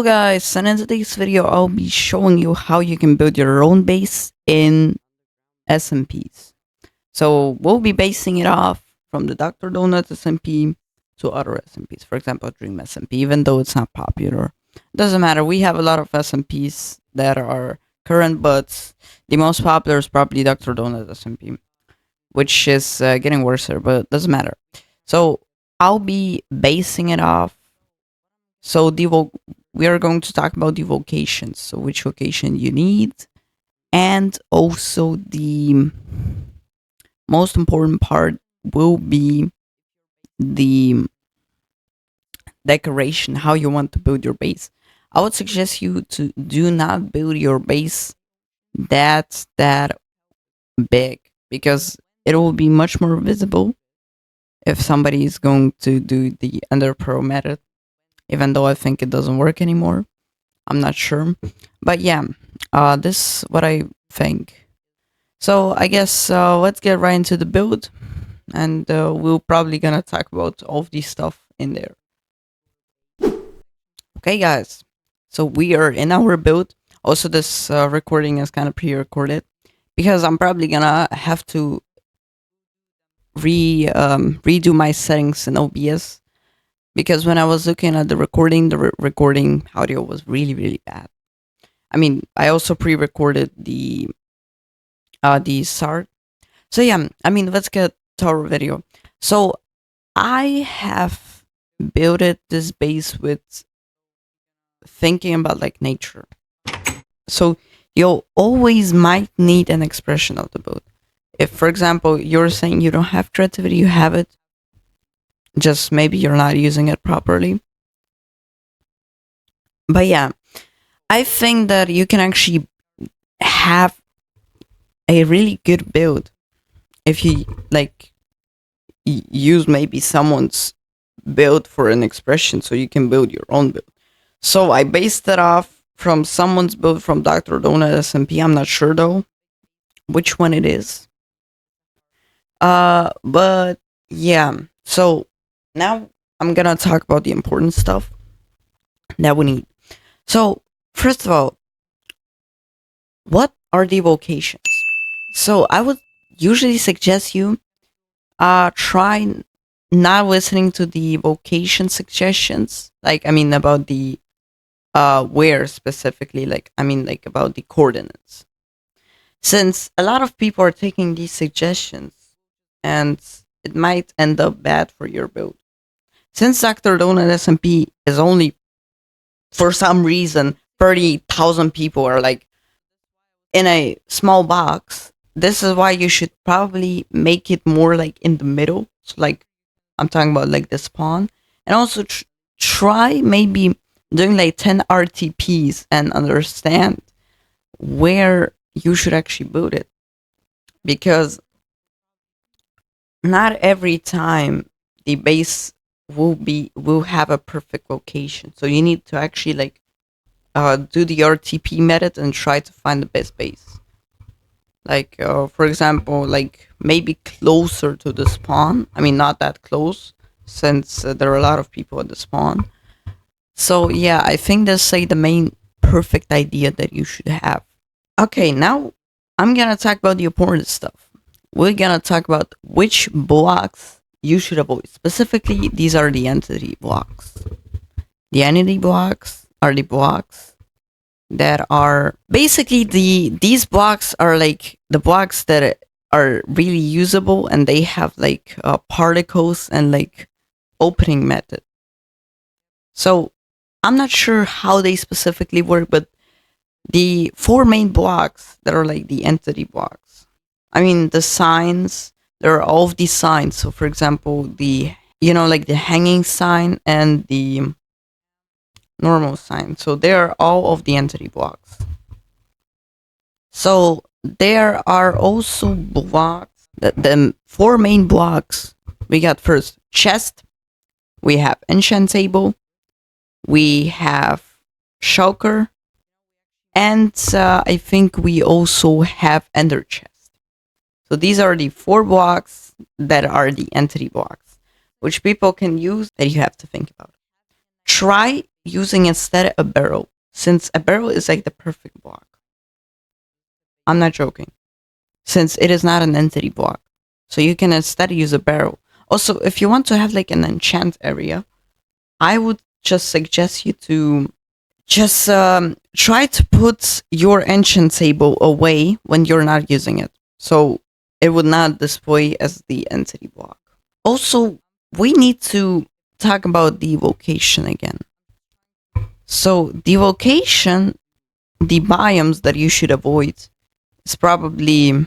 Hello guys, and in today's video I'll be showing you how you can build your own base in SMPs. So we'll be basing it off from the drdonut SMP to other SMPs. For example, Dream SMP, even though it's not popular. Doesn't matter, we have a lot of SMPs that are current, but the most popular is probably drdonut SMP, which is getting worse here, but doesn't matter. So I'll be basing it off. So we are going to talk about the vocations. So which vocation you need, and also the most important part will be the decoration, how you want to build your base. I would suggest you to do not build your base that big, because it will be much more visible if somebody is going to do the Ender Pro method, even though I think it doesn't work anymore. I'm not sure, but yeah, this is what I think. So I guess let's get right into the build, and we're probably gonna talk about all of these stuff in there. Okay, guys. So we are in our build. Also, this recording is kind of pre-recorded because I'm probably gonna have to redo my settings in OBS, because when I was looking at the recording audio was really bad. I mean, I also pre-recorded the start. So yeah, I mean, let's get to our video. So I have built this base with thinking about like nature. So you always might need an expression of the build. If, for example, you're saying you don't have creativity, you have it, just maybe you're not using it properly. But yeah, I think that you can actually have a really good build if you like use maybe someone's build for an expression, so you can build your own build. So I based it off from someone's build from drdonut SMP. I'm not sure though which one it is. But yeah, so now I'm gonna talk about the important stuff that we need. So first of all, what are the vocations? So I would usually suggest you try not listening to the vocation suggestions, like I mean about the where specifically, like I mean like about the coordinates, since a lot of people are taking these suggestions and it might end up bad for your build. Since drdonut SMP is only, for some reason, 30,000 people are like in a small box, this is why you should probably make it more like in the middle. So like I'm talking about like the spawn, and also try maybe doing like 10 RTPs and understand where you should actually build it, because not every time the base will have a perfect location. So you need to actually like do the RTP method and try to find the best base. Like for example, like maybe closer to the spawn. I mean, not that close, since there are a lot of people at the spawn. So yeah, I think that's like the main perfect idea that you should have. Okay, now I'm gonna talk about the important stuff. We're gonna talk about which blocks you should avoid. Specifically, these are the entity blocks. The entity blocks are the blocks that are basically these blocks are like the blocks that are really usable, and they have like particles and like opening method. So I'm not sure how they specifically work, but the four main blocks that are like the entity blocks, I mean the signs, there are all of these signs. So for example, the, you know, like the hanging sign and the normal sign, so they are all of the entity blocks. So there are also blocks, the four main blocks. We got first chest, we have enchant table, we have shulker, and I think we also have ender chest. So these are the four blocks that are the entity blocks, which people can use, that you have to think about. try using instead a barrel, since a barrel is like the perfect block. I'm not joking, since it is not an entity block. So you can instead use a barrel. Also, if you want to have like an enchant area, I would just suggest you to just try to put your enchant table away when you're not using it. So it would not display as the entity block. Also, we need to talk about the location again. So the location, the biomes that you should avoid is probably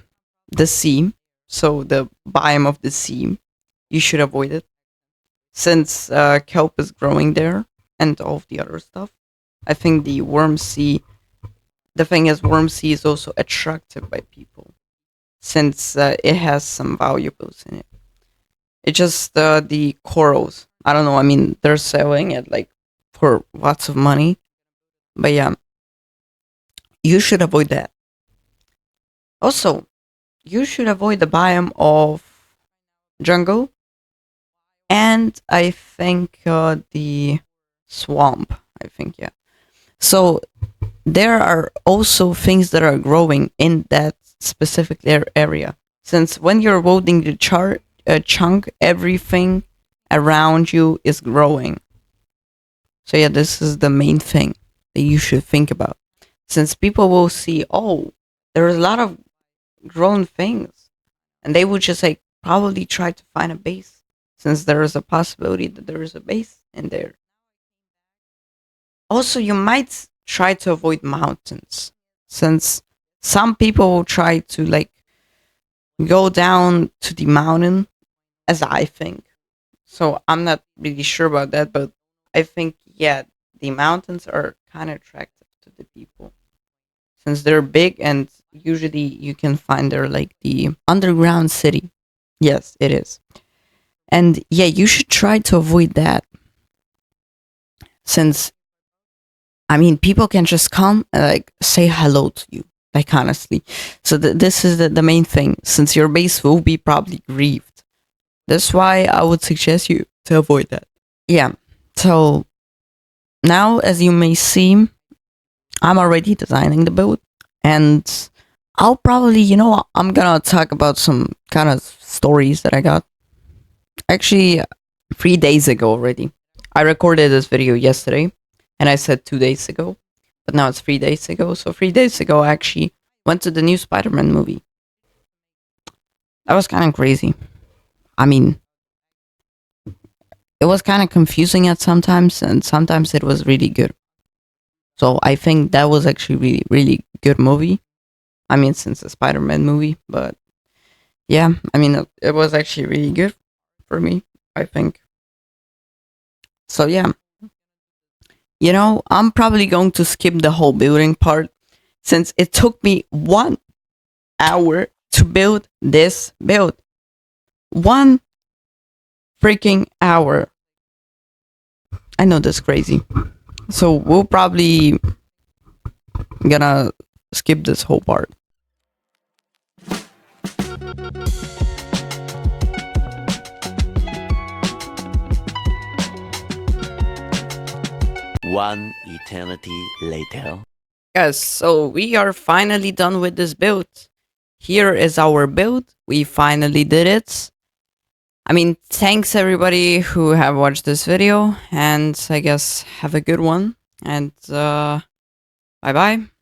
the sea. So the biome of the sea, you should avoid it since kelp is growing there and all of the other stuff. I think the worm sea. The thing is, worm sea is also attractive by people since it has some valuables in it. It's just the corals. I don't know. I mean, they're selling it like for lots of money, but yeah, you should avoid that. Also, you should avoid the biome of jungle and I think the swamp. I think yeah. So there are also things that are growing in that specific area. Since when you're loading the chunk, everything around you is growing. So yeah, this is the main thing that you should think about. Since people will see, oh, there's a lot of grown things, and they would just like probably try to find a base, since there is a possibility that there is a base in there. Also, you might try to avoid mountains, since some people will try to like go down to the mountain, as I think. So I'm not really sure about that, but I think yeah, the mountains are kind of attractive to the people since they're big and usually you can find there like the underground city. Yes, it is. And yeah, you should try to avoid that since I mean people can just come and like say hello to you, like honestly. So this is the main thing since your base will be probably grieved. That's why I would suggest you to avoid that. Yeah. So now, as you may see, I'm already designing the build, and I'll probably, I'm gonna talk about some kind of stories that I got. Actually, 3 days ago already. I recorded this video yesterday, and I said 2 days ago, but now it's 3 days ago. So 3 days ago, I actually went to the new Spider-Man movie. That was kind of crazy. I mean, it was kind of confusing at sometimes, and sometimes it was really good. So I think that was actually really, really good movie. I mean, since a Spider-Man movie, but yeah, I mean, it was actually really good for me, I think. So yeah, I'm probably going to skip the whole building part since it took me 1 hour to build this build. 1 freaking hour. I know that's crazy. So we'll probably gonna skip this whole part. One eternity later. Yes, so we are finally done with this build. Here is our build. We finally did it. I mean, thanks everybody who have watched this video, and I guess have a good one, and bye bye.